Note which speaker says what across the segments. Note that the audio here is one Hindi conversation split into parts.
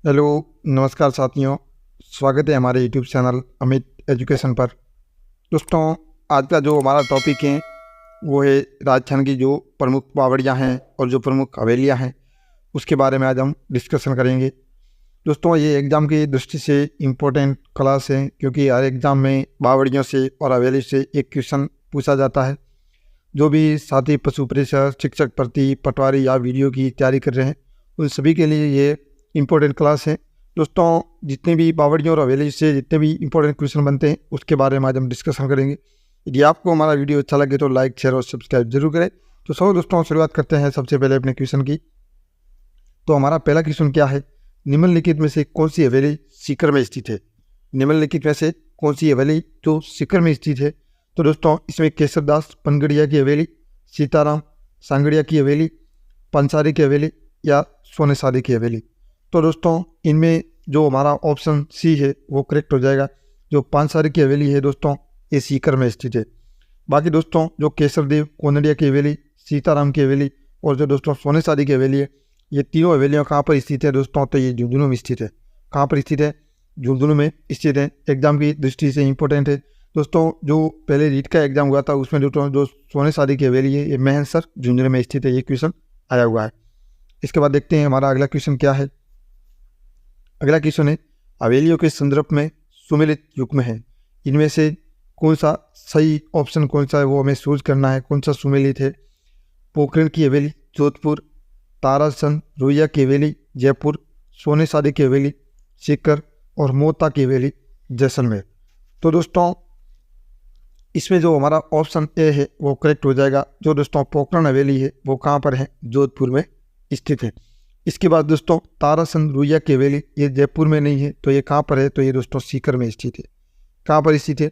Speaker 1: हेलो, नमस्कार साथियों। स्वागत है हमारे यूट्यूब चैनल अमित एजुकेशन पर। दोस्तों, आज का जो हमारा टॉपिक है वो है राजस्थान की जो प्रमुख बावड़ियाँ हैं और जो प्रमुख हवेलियाँ हैं उसके बारे में आज हम डिस्कशन करेंगे। दोस्तों, ये एग्ज़ाम की दृष्टि से इम्पोर्टेंट क्लास है क्योंकि हर एग्ज़ाम में बावड़ियों से और हवेली से एक क्वेश्चन पूछा जाता है। जो भी साथी पशु परिसर, शिक्षक भर्ती, पटवारी या वीडियो की तैयारी कर रहे हैं उन सभी के लिए ये इम्पोर्टेंट क्लास है। दोस्तों, जितने भी बावड़ियों और हवेली से जितने भी इम्पोर्टेंट क्वेश्चन बनते हैं उसके बारे में आज हम डिस्कशन करेंगे। यदि आपको हमारा वीडियो अच्छा लगे तो लाइक, शेयर और सब्सक्राइब जरूर करें। तो चलो दोस्तों, शुरुआत करते हैं सबसे पहले अपने क्वेश्चन की। तो हमारा पहला क्वेश्चन क्या है, निम्नलिखित में से कौन सी हवेली सीकर में स्थित है? निम्नलिखित में से कौन सी हवेली जो सीकर में स्थित है? तो दोस्तों, इसमें केसरदास पनगड़िया की हवेली, सीताराम सांगड़िया की हवेली, पंसारी की हवेली या सोनेसारी की हवेली? तो दोस्तों, इनमें जो हमारा ऑप्शन सी है वो करेक्ट हो जाएगा। जो पांसारी की हवेली है दोस्तों, ये सीकर में स्थित है। बाकी दोस्तों, जो केसरदेव कोनड़िया की हवेली, सीताराम की हवेली और जो दोस्तों सोनेसारी की हवेली है, ये तीनों हवेलियाँ कहाँ पर स्थित है दोस्तों? तो ये झुंझुनू में स्थित है। कहाँ पर स्थित है? झुंझुनू में स्थित है। एग्जाम की दृष्टि से इंपॉर्टेंट है दोस्तों। जो पहले रीट का एग्जाम हुआ था उसमें दोस्तों जो सोनेसारी की हवेली है ये मेहनसर झुंझुनू में स्थित है। ये क्वेश्चन आया हुआ है। इसके बाद देखते हैं हमारा अगला क्वेश्चन क्या है। अगला क्वेश्चन है, हवेलियों के संदर्भ में सुमेलित युग्म है। इनमें से कौन सा सही ऑप्शन कौन सा है वो हमें चूज करना है। कौन सा सुमेलित है? पोखरण की हवेली जोधपुर, तारासन रुइया की हवेली जयपुर, सोनेसारी की हवेली सीकर और मोहता की हवेली जैसलमेर? तो दोस्तों, इसमें जो हमारा ऑप्शन ए है वो करेक्ट हो जाएगा। जो दोस्तों पोखरण हवेली है वो कहाँ पर है? जोधपुर में स्थित है। इसके बाद दोस्तों तारासन रुइया की हवेली ये जयपुर में नहीं है, तो ये कहाँ पर है? तो ये दोस्तों सीकर में स्थित है। कहाँ पर स्थित है?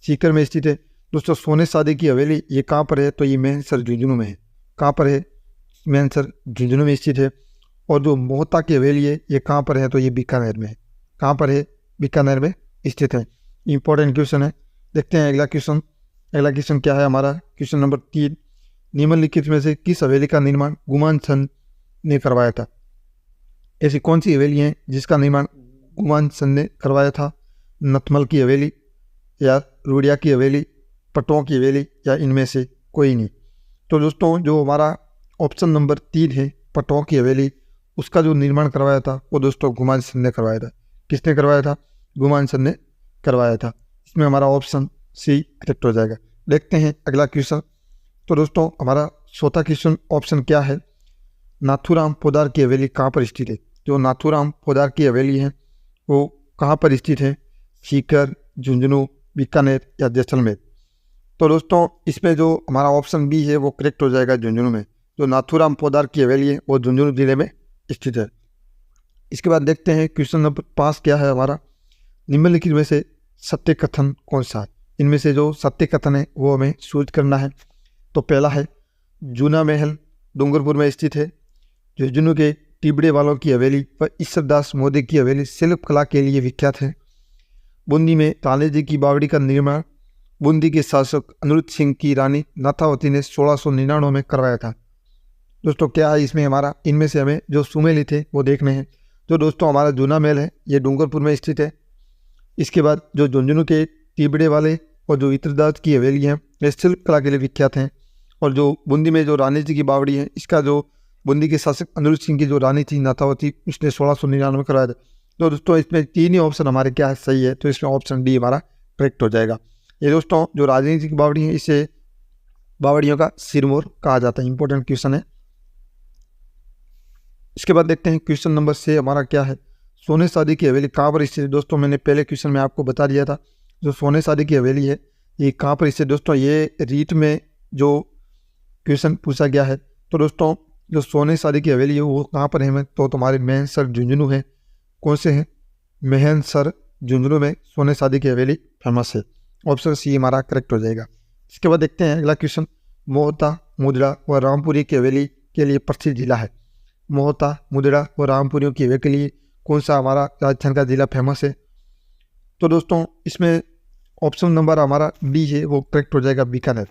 Speaker 1: सीकर में स्थित है। दोस्तों सोनेसारी की हवेली ये कहाँ पर है? तो ये मेहनसर झुंझुनू में है। कहाँ पर है? मेहनसर झुंझुनू में स्थित है। और जो मोहता की हवेली है ये कहाँ पर है? तो ये बीकानेर में है। कहाँ पर है? बीकानेर में स्थित है। इंपॉर्टेंट क्वेश्चन है। देखते हैं अगला क्वेश्चन। अगला क्वेश्चन क्या है हमारा? क्वेश्चन नंबर 3, निम्नलिखित में से किस हवेली का निर्माण गुमान चंद ने करवाया था? ऐसी कौन सी हवेली है जिसका निर्माण गुमान चंद ने करवाया था? नथमल की हवेली या रुड़िया की हवेली, पटों की हवेली या इनमें से कोई नहीं? तो दोस्तों, जो हमारा ऑप्शन नंबर 3 है पटों की हवेली, उसका जो निर्माण करवाया था वो दोस्तों गुमान चंद ने करवाया था। किसने करवाया था? गुमान चंद ने करवाया था। इसमें हमारा ऑप्शन सी करेक्ट हो जाएगा। देखते हैं अगला क्वेश्चन। तो दोस्तों, हमारा चौथा क्वेश्चन ऑप्शन क्या है? नाथूराम पोदार की हवेली कहाँ पर स्थित है? जो नाथूराम पोदार की हवेली है वो कहाँ पर स्थित है? सीकर, झुंझुनू, बीकानेर या जैसलमेर? तो दोस्तों, इसमें जो हमारा ऑप्शन बी है वो करेक्ट हो जाएगा, झुंझुनू में। जो नाथूराम पोदार की हवेली है वो झुंझुनू जिले में स्थित है। इसके बाद देखते हैं क्वेश्चन नंबर 5 क्या है हमारा। निम्नलिखित में से सत्य कथन कौन सा है? इनमें से जो सत्य कथन है वो हमें चूज करना है। तो पहला है, जूना महल डूंगरपुर में स्थित है। झुंझुनू के टिबड़े वालों की हवेली व ईश्वरदास मोदी की हवेली शिल्प कला के लिए विख्यात है। बूंदी में ताले जी की बावड़ी का निर्माण बूंदी के शासक अनिरुद्ध सिंह की रानी नाथावती ने 1699 में करवाया था। दोस्तों, क्या है इसमें हमारा? इनमें से हमें जो सुमेलित है वो देखने हैं। जो दोस्तों हमारा जूना महल है ये डूंगरपुर में स्थित है। इसके बाद जो झुंझुनू के टिबड़े वाले और जो ईश्वरदास की हवेली है ये शिल्प कला के लिए विख्यात हैं। और जो बूंदी में जो रानी जी की बावड़ी है इसका जो बूंदी के शासक अनिरुद्ध सिंह की जो रानी थी नाथावती उसने 1699 में करवाया था। तो दोस्तों, इसमें 3 ही ऑप्शन हमारे क्या है? सही है। तो इसमें ऑप्शन डी हमारा करेक्ट हो जाएगा। ये दोस्तों जो रानी जी की बावड़ी है इसे बावड़ियों का सिरमौर कहा जाता है। इंपॉर्टेंट क्वेश्चन है। इसके बाद देखते हैं क्वेश्चन नंबर 6 हमारा क्या है। सोनेसारी की हवेली कहाँ पर स्थित है? दोस्तों, मैंने पहले क्वेश्चन में आपको बता दिया था। जो सोनेसारी की हवेली है ये कहाँ पर स्थित है? दोस्तों, ये रीट में जो क्वेश्चन पूछा गया है। तो दोस्तों, जो सोनेसारी की हवेली है वो कहाँ पर है? तो तुम्हारे मेहनसर झुंझुनू है। कौन से हैं? मेहनसर झुंझुनू में सोनेसारी की हवेली फेमस है। ऑप्शन सी हमारा करेक्ट हो जाएगा। इसके बाद देखते हैं अगला क्वेश्चन। मोहता, मुद्रा व रामपुरी की हवेली के लिए प्रसिद्ध जिला है। मोहता, मुद्रा व रामपुरी की हवेली के लिए कौन सा हमारा राजस्थान का जिला फेमस है? तो दोस्तों, इसमें ऑप्शन नंबर हमारा डी है वो करेक्ट हो जाएगा, बीकानेर।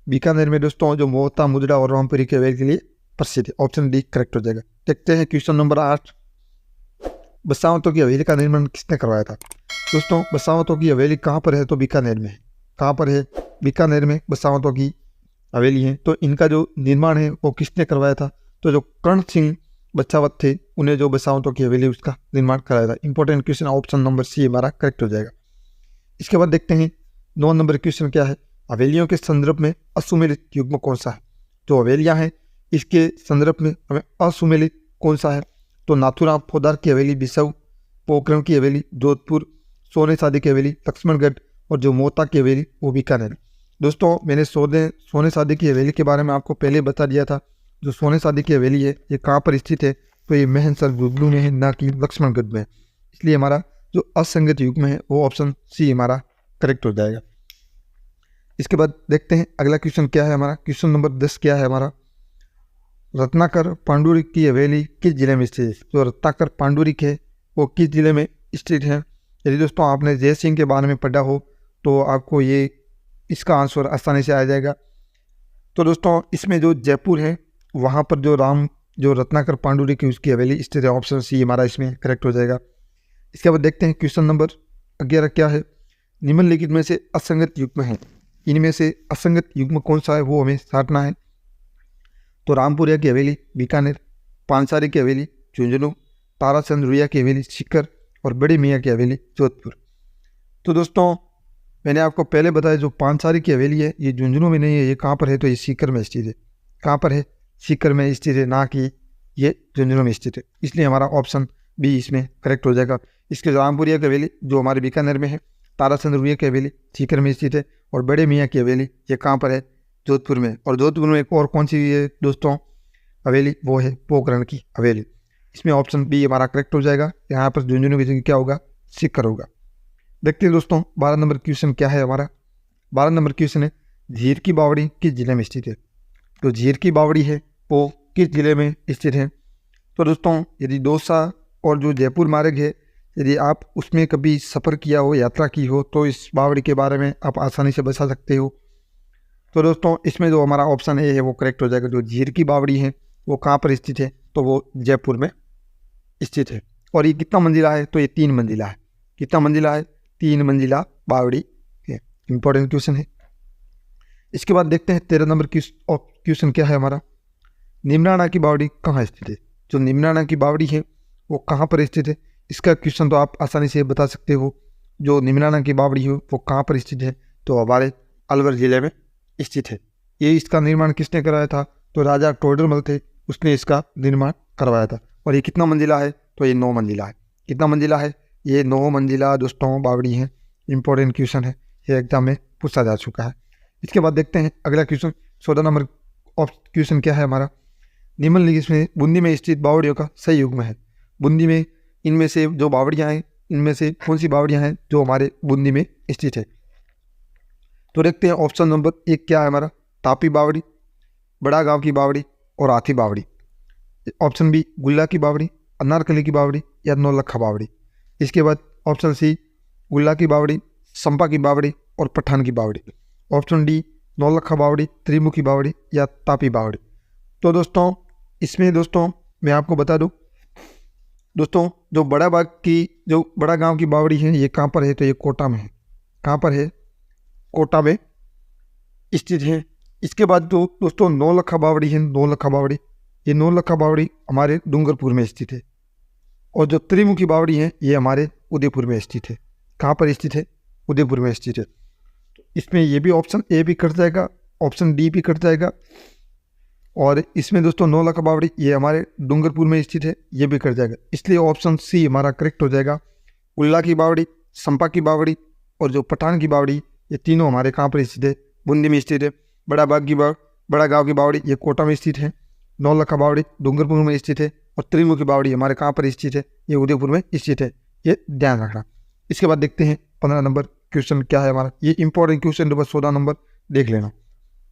Speaker 1: बीकानेर में दोस्तों जो मोहता, मुद्रा और रामपुरी की हवेली के लिए प्रसिद्ध है। ऑप्शन डी करेक्ट हो जाएगा। देखते हैं क्वेश्चन नंबर 8। बसावतों की हवेली का निर्माण किसने करवाया था? दोस्तों बसावतों की हवेली कहाँ पर है? तो बीकानेर में है। कहाँ पर है? बीकानेर में बसावतों की हवेली है। तो इनका जो निर्माण है वो किसने करवाया था? तो जो कर्ण सिंह बचावत थे उन्हें जो बसावतों की हवेली उसका निर्माण कराया था। Important question, option number C हमारा करेक्ट हो जाएगा। इसके बाद देखते हैं 9 नंबर क्वेश्चन क्या है? हवेलियों के संदर्भ में असुमेलित युग्म कौन सा है? जो हवेलियाँ हैं इसके संदर्भ में हमें असुमेलित कौन सा है? तो नाथुराम पोद्दार की हवेली बिसऊ, पोखरण की हवेली जोधपुर, सोने सादी की हवेली लक्ष्मणगढ़ और जो मोहता की हवेली वो बीकानेर। दोस्तों मैंने सोने सादी की हवेली के बारे में आपको पहले बता दिया था। जो सोने सादी की हवेली है ये कहाँ पर स्थित है? तो ये मेहनसर जुगनू में है, ना कि लक्ष्मणगढ़ में। इसलिए हमारा जो असंगत युग्म है वो ऑप्शन सी हमारा करेक्ट हो जाएगा। इसके बाद देखते हैं अगला क्वेश्चन क्या है हमारा। क्वेश्चन नंबर 10 क्या है हमारा? रत्नाकर पांडुरिक की हवेली किस जिले में स्थित है? जो रत्नाकर पांडुरिक है वो किस जिले में स्थित है? यदि दोस्तों आपने जय सिंह के बारे में पढ़ा हो तो आपको ये इसका आंसर आसानी से आ जाएगा। तो दोस्तों इसमें जो जयपुर है वहाँ पर जो रत्नाकर पांडुरिक की उसकी हवेली स्थित है। ऑप्शन सी हमारा इसमें करेक्ट हो जाएगा। इसके बाद देखते हैं क्वेश्चन नंबर 11 क्या है? निम्नलिखित में से असंगत युग्म है, इनमें से असंगत युग्म कौन सा है वो हमें छांटना है। तो रामपुरिया की हवेली बीकानेर, पानसारी की हवेली झुंझुनू, ताराचंद रुइया की हवेली सीकर और बड़ी मियाँ की हवेली जोधपुर। तो दोस्तों मैंने आपको पहले बताया जो पानसारी की हवेली है ये झुंझुनू में नहीं है। ये कहाँ पर है? तो ये सीकर में स्थित है। कहाँ पर है? सीकर में स्थित है, ना कि ये झुंझुनू में स्थित है। इसलिए हमारा ऑप्शन बी इसमें करेक्ट हो जाएगा। इसके रामपुरिया की हवेली जो हमारे बीकानेर में है, ताराचंद रुइया की हवेली सीकर में स्थित है और बड़े मियाँ की हवेली ये कहाँ पर है? जोधपुर में। और जोधपुर में एक और कौन सी है दोस्तों हवेली? वो है पोखरण की हवेली। इसमें ऑप्शन बी हमारा करेक्ट हो जाएगा। यहाँ पर झुंझुनू की जगह क्या होगा? सीकर होगा। देखते हैं दोस्तों 12 नंबर क्वेश्चन क्या है हमारा। 12 नंबर क्वेश्चन है झीर की बावड़ी किस जिले में स्थित है? तो झीर की बावड़ी है वो किस जिले में स्थित है? तो दोस्तों यदि दौसा और जो जयपुर मार्ग है यदि आप उसमें कभी सफ़र किया हो, यात्रा की हो, तो इस बावड़ी के बारे में आप आसानी से बता सकते हो। तो दोस्तों इसमें जो हमारा ऑप्शन ए है वो करेक्ट हो जाएगा। जो झीर की बावड़ी है वो कहाँ पर स्थित है? तो वो जयपुर में स्थित है। और ये कितना मंजिला है? तो ये 3 मंजिला है। कितना मंजिला है? 3 मंजिला बावड़ी है। इंपॉर्टेंट क्वेश्चन है। इसके बाद देखते हैं 13 नंबर क्वेश्चन क्या है हमारा। निम्नाना की बावड़ी कहाँ स्थित है? जो निम्नाना की बावड़ी है वो कहाँ पर स्थित है? इसका क्वेश्चन तो आप आसानी से बता सकते हो। जो निम्नाना की बावड़ी है वो कहाँ पर स्थित है? तो हमारे अलवर जिले में स्थित है। ये इसका निर्माण किसने कराया था? तो राजा टोडरमल थे, उसने इसका निर्माण करवाया था। और ये कितना मंजिला है? तो ये 9 मंजिला है। कितना मंजिला है? ये 9 मंजिला दोस्तों बावड़ी है। इंपॉर्टेंट क्वेश्चन है, ये एग्जाम में पूछा जा चुका है। इसके बाद देखते हैं अगला क्वेश्चन 14 नंबर क्वेश्चन क्या है हमारा। निम्नलिखित में बूंदी में स्थित बावड़ियों का सही युग्म है। बूंदी में इनमें से जो बावड़ियाँ हैं इनमें से कौन सी बावड़ियाँ हैं जो हमारे बूंदी में स्थित है? तो देखते हैं ऑप्शन नंबर 1 क्या है हमारा। तापी बावड़ी, बड़ा गांव की बावड़ी और हाथी बावड़ी। ऑप्शन बी गुल्ला की बावड़ी, अनारकली की बावड़ी या नौलखा बावड़ी। इसके बाद ऑप्शन सी गुल्ला की बावड़ी, संपा की बावड़ी और पठान की बावड़ी। ऑप्शन डी नौलखा बावड़ी, त्रिमुखी बावड़ी या तापी बावड़ी। तो दोस्तों इसमें दोस्तों मैं आपको बता दूं दोस्तों जो बड़ा गांव की बावड़ी है ये कहाँ पर है? तो ये कोटा में है। कहाँ पर है? कोटा में स्थित है। इसके बाद तो दोस्तों नौलखा बावड़ी है। नौलखा बावड़ी, ये नौलखा बावड़ी हमारे डूंगरपुर में स्थित है। और जो त्रिमुखी बावड़ी है ये हमारे उदयपुर में स्थित है। कहाँ पर स्थित है? उदयपुर में स्थित है। इसमें ये भी ऑप्शन ए भी कट जाएगा, ऑप्शन डी भी कट जाएगा। और इसमें दोस्तों नौलखा बावड़ी ये हमारे डूंगरपुर में स्थित है, ये भी कट जाएगा। इसलिए ऑप्शन सी हमारा करेक्ट हो जाएगा। गुल्ला की बावड़ी, संपा की बावड़ी और जो पठान की बावड़ी ये तीनों हमारे कहाँ पर स्थित है? बूंदी में स्थित है। बड़ा गाँव की बावड़ी ये कोटा में स्थित है। नौलखा बावड़ी डूंगरपुर में स्थित है और त्रिमुखी बावड़ी हमारे कहाँ पर स्थित है? ये उदयपुर में स्थित है। ये ध्यान रखना। इसके बाद देखते हैं 15 नंबर क्वेश्चन क्या है हमारा। ये इंपॉर्टेंट क्वेश्चन नंबर 14 नंबर देख लेना।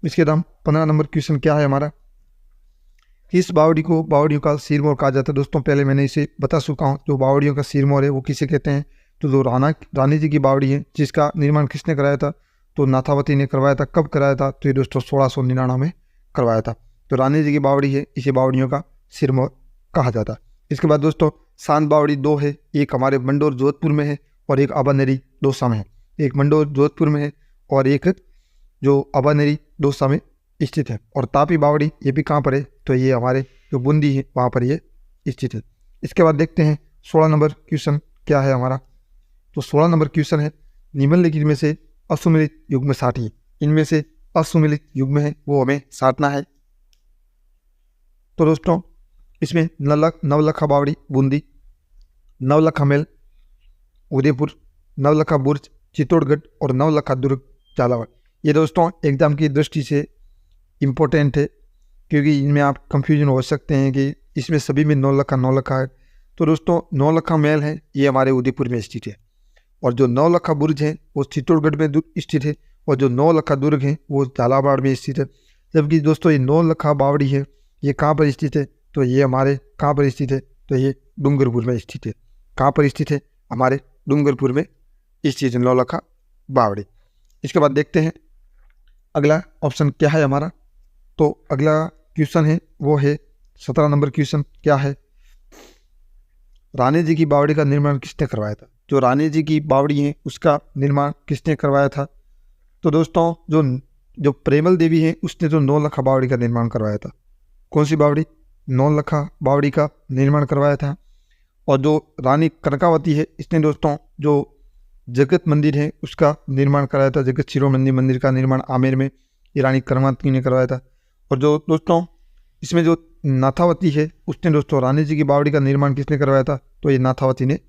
Speaker 1: इसके दाम 15 नंबर क्वेश्चन क्या है हमारा। किस बावड़ी को बावड़ियों का सिरमौर कहा जाता है? दोस्तों पहले मैंने इसे बता चुका हूँ। जो बावड़ियों का सिरमौर है वो किसे कहते हैं? तो जो रानी जी की बावड़ी है जिसका निर्माण किसने कराया था? तो नाथावती ने करवाया था। कब कराया था? तो ये दोस्तों 1699 में करवाया था। तो रानी जी की बावड़ी है, इसे बावड़ियों का सिरमौर कहा जाता है। इसके बाद दोस्तों सांत बावड़ी 2 है, एक हमारे मंडोर जोधपुर में है और एक अबानेरी दौसा में है। एक मंडोर जोधपुर में है और एक जो अबानेरी दौसा में स्थित है। और तापी बावड़ी ये भी कहाँ पर है, तो ये हमारे जो बूंदी है वहाँ पर ये स्थित है। इसके बाद देखते हैं 16 नंबर क्वेश्चन क्या है हमारा। तो 16 नंबर क्वेश्चन है निम्नलिखित में से असुमिलित युग्म साटिए। इनमें से असुमिलित युग्म है वो हमें साटना है। तो दोस्तों इसमें नवलखा बावड़ी बूंदी, नवलखा मेल उदयपुर, नवलखा बुर्ज चित्तौड़गढ़ और नवलखा दुर्ग झालावाड़। ये दोस्तों एग्जाम की दृष्टि से इम्पोर्टेंट है, क्योंकि इनमें आप कंफ्यूजन हो सकते हैं कि इसमें सभी में नवलखा है। तो दोस्तों नवलखा मेल है ये हमारे उदयपुर में स्थित है, और जो नवलखा बुर्ज है वो चित्तौड़गढ़ में स्थित है, और जो नवलखा दुर्ग है वो झालावाड़ में स्थित है। जबकि दोस्तों ये नवलखा बावड़ी है ये कहाँ पर स्थित है, तो ये हमारे कहाँ पर स्थित है, तो ये डूंगरपुर में स्थित है। कहाँ पर स्थित है, हमारे डूंगरपुर में स्थित है नवलखा बावड़ी। इसके बाद देखते हैं अगला ऑप्शन क्या है हमारा। तो अगला क्वेश्चन है वो है 17 नंबर क्वेश्चन क्या है, रानी जी की बावड़ी का निर्माण किसने करवाया था। जो रानी जी की बावड़ी है उसका निर्माण किसने करवाया था। तो दोस्तों जो प्रेमल देवी है उसने तो नवलखा बावड़ी का निर्माण करवाया था। कौन सी बावड़ी, नवलखा बावड़ी का निर्माण करवाया था। और जो रानी कनकावती है इसने दोस्तों जो जगत मंदिर है उसका निर्माण कराया था। जगत शिरोमणि मंदिर का निर्माण आमेर में ये रानी कनकावती ने करवाया था। और जो दोस्तों इसमें जो नाथावती है उसने दोस्तों रानी जी की बावड़ी का निर्माण किसने करवाया था, तो ये नाथावती ने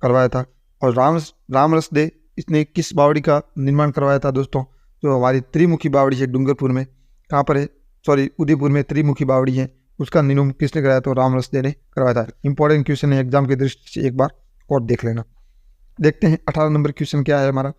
Speaker 1: करवाया था। और रामरस दे इसने किस बावड़ी का निर्माण करवाया था दोस्तों, जो हमारी त्रिमुखी बावड़ी है डूंगरपुर में, कहाँ पर है, सॉरी उदयपुर में त्रिमुखी बावड़ी है, उसका निर्माण किसने कराया, तो रामरस दे ने करवाया था। इंपॉर्टेंट क्वेश्चन है एग्जाम की दृष्टि से, एक बार और देख लेना। देखते हैं 18 नंबर क्वेश्चन क्या है हमारा,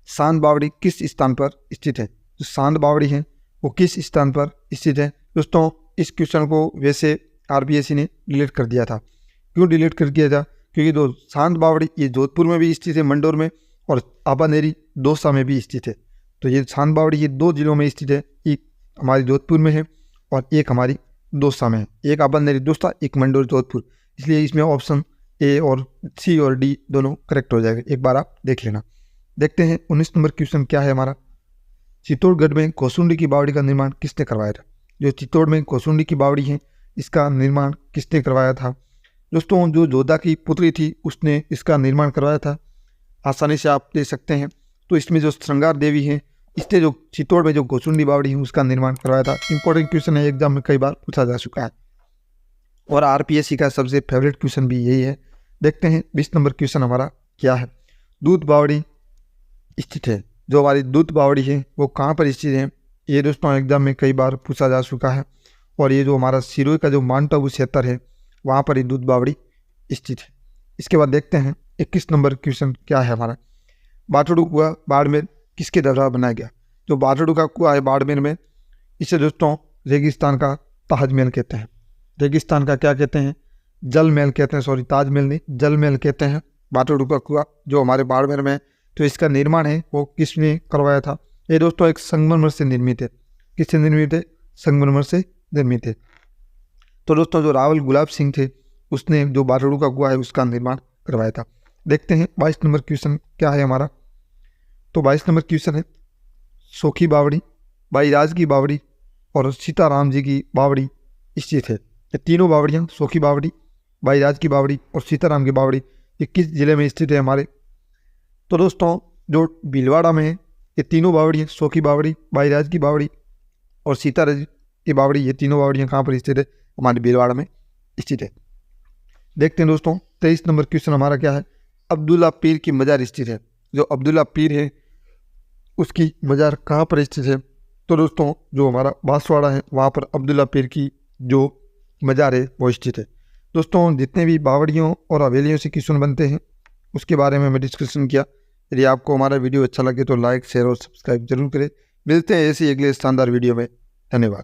Speaker 1: सांत बावड़ी किस स्थान पर स्थित है। जो सांत बावड़ी है वो किस स्थान पर स्थित है। दोस्तों इस क्वेश्चन को वैसे आरपीएससी ने डिलीट कर दिया था। क्यों डिलीट कर दिया था, क्योंकि जो सांत बावड़ी ये जोधपुर में भी स्थित है मंडोर में, और अबानेरी दौसा में भी स्थित है। तो ये सांत बावड़ी ये 2 जिलों में स्थित है, एक हमारी जोधपुर में है और एक हमारी दौसा में है। एक अबानेरी दौसा, एक मंडोर जोधपुर, इसलिए इसमें ऑप्शन ए और सी और डी दोनों करेक्ट हो जाएगा। एक बार आप देख लेना। देखते हैं 19 नंबर क्वेश्चन क्या है हमारा, चित्तौड़गढ़ में कोसुंडी की बावड़ी का निर्माण किसने करवाया था। जो चित्तौड़ में कोसुंडी की बावड़ी है इसका निर्माण किसने करवाया था। दोस्तों जो जोधा की पुत्री थी उसने इसका निर्माण करवाया था, आसानी से आप दे सकते हैं। तो इसमें जो श्रृंगार देवी है इसने जो चित्तौड़ में जो कोसुंडी बावड़ी है उसका निर्माण करवाया था। इंपॉर्टेंट क्वेश्चन है, एग्जाम में कई बार पूछा जा चुका है और आरपीएससी का सबसे फेवरेट क्वेश्चन भी यही है। देखते हैं 20 नंबर क्वेश्चन हमारा क्या है, दूध बावड़ी स्थित है। जो हमारी दूध बावड़ी है वो कहाँ पर स्थित है, ये दोस्तों एग्जाम में कई बार पूछा जा चुका है। और ये जो हमारा सिरोही का जो माउंट आबू क्षेत्र है वहाँ पर ये दूध बावड़ी स्थित है। इसके बाद देखते हैं 21 नंबर क्वेश्चन क्या है हमारा, बाटड़ू कुआ बाड़मेर किसके द्वारा बनाया गया। जो बाटड़ू का कुआ है बाड़मेर में, इसे दोस्तों रेगिस्तान का ताजमहल कहते हैं। रेगिस्तान का क्या कहते हैं, जल महल कहते हैं, सॉरी ताजमहल नहीं, जल महल कहते हैं बाटड़ू का कुआ जो हमारे बाड़मेर में। तो इसका निर्माण है वो किसने करवाया था। ये दोस्तों एक संगमरमर से निर्मित है। किससे निर्मित है, संगमरमर से निर्मित है। तो दोस्तों जो रावल गुलाब सिंह थे उसने जो बाटड़ू का कुआ है उसका निर्माण करवाया था। देखते हैं 22 नंबर क्वेश्चन क्या है हमारा। तो 22 नंबर क्वेश्चन है, सोखी बावड़ी, भाईराज की बावड़ी और सीताराम जी की बावड़ी स्थित है। ये तीनों बावड़ियाँ, सोखी बावड़ी, भाईराज की बावड़ी और सीताराम की बावड़ी, ये किस जिले में स्थित है हमारे। तो दोस्तों जो भीलवाड़ा में है ये तीनों बावड़ियाँ, सोखी बावड़ी, भाईराज की बावड़ी और सीताराम की बावड़ी, ये तीनों बावड़ियाँ कहाँ पर स्थित है, हमारे भीलवाड़ा में स्थित है। देखते हैं दोस्तों 23 नंबर क्वेश्चन हमारा क्या है, अब्दुल्ला पीर की मजार स्थित है। जो अब्दुल्ला पीर है उसकी मजार कहाँ पर स्थित है। तो दोस्तों जो हमारा बांसवाड़ा है वहाँ पर अब्दुल्ला पीर की जो मजार है वो स्थित है। दोस्तों जितने भी बावड़ियों और हवेलियों से क्वेश्चन बनते हैं उसके बारे में मैं डिस्कशन किया। यदि आपको हमारा वीडियो अच्छा लगे तो लाइक, शेयर और सब्सक्राइब जरूर करें। मिलते हैं ऐसी अगले शानदार वीडियो में। धन्यवाद।